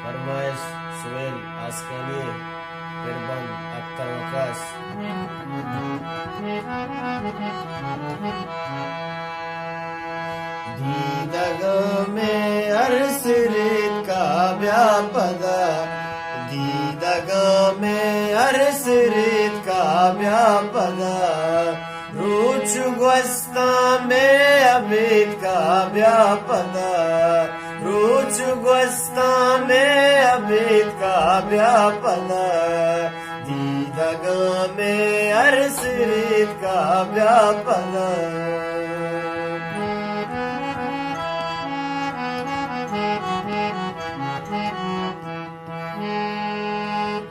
फरमाइश सुहेल आसकानी इरबन अख्तर वकास। दीदग में अरसरित का व्यापदा, दीदग में अरसरित का व्यापदा, रूच ग्वस्ता में अबिद का व्यापदा, रूच ग्वस्ता में अबिद का व्यापदा, दीदग में अरसरित का व्यापदा।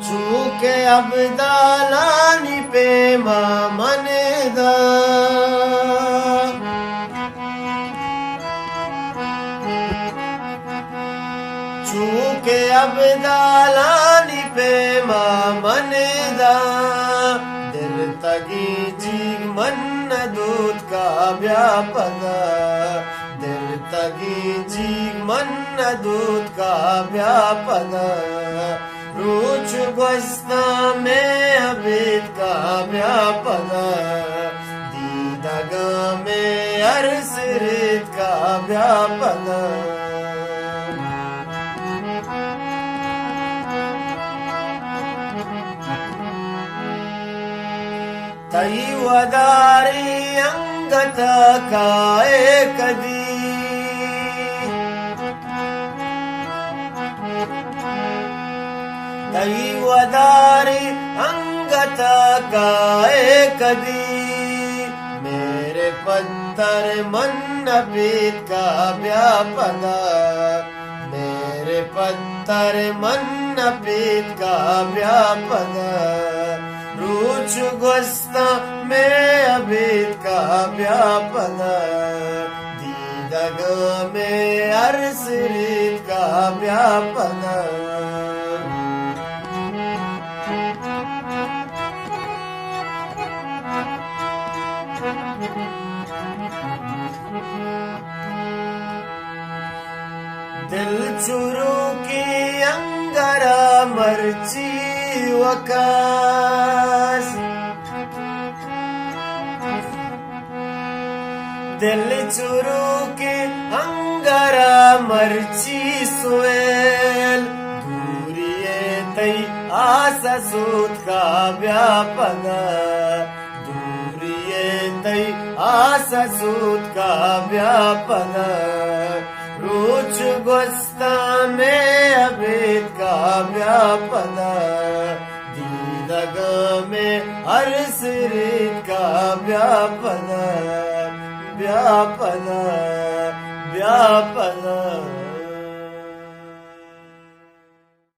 चूके अब्दालानी पे मनदा, चूके अब्दालानी पे मनदा, दिल तगी जी मन दूध का व्यापदा, दिल तगी जी मन दूध का व्यापदा, रूच ग्वस्ता में अबिद का व्यापदा, दीदग में अरसरित का व्यापदा। तई वदारी अंगत काए कदी, तई वदारी अंगत काए कदी, मेरे पत्थर मन अबिद का व्यापदा, मेरे पत्थर मन अबिद का व्यापदा, रूच ग्वस्ता में अबिद का व्यापदा, दीदग में अरसरित का व्यापदा। दिल चुरू की अंगरा मर्ची वकास, दिल चुरू की अंगरा मर्ची सुहेल, दूरिये तई आसा सूद का व्यापदा, दूरिये तई आसा सूद का व्यापदा, रूच ग्वस्ता में अबिद का व्यापदा, दीदग में अरसरित का व्यापदा, व्यापदा व्यापदा।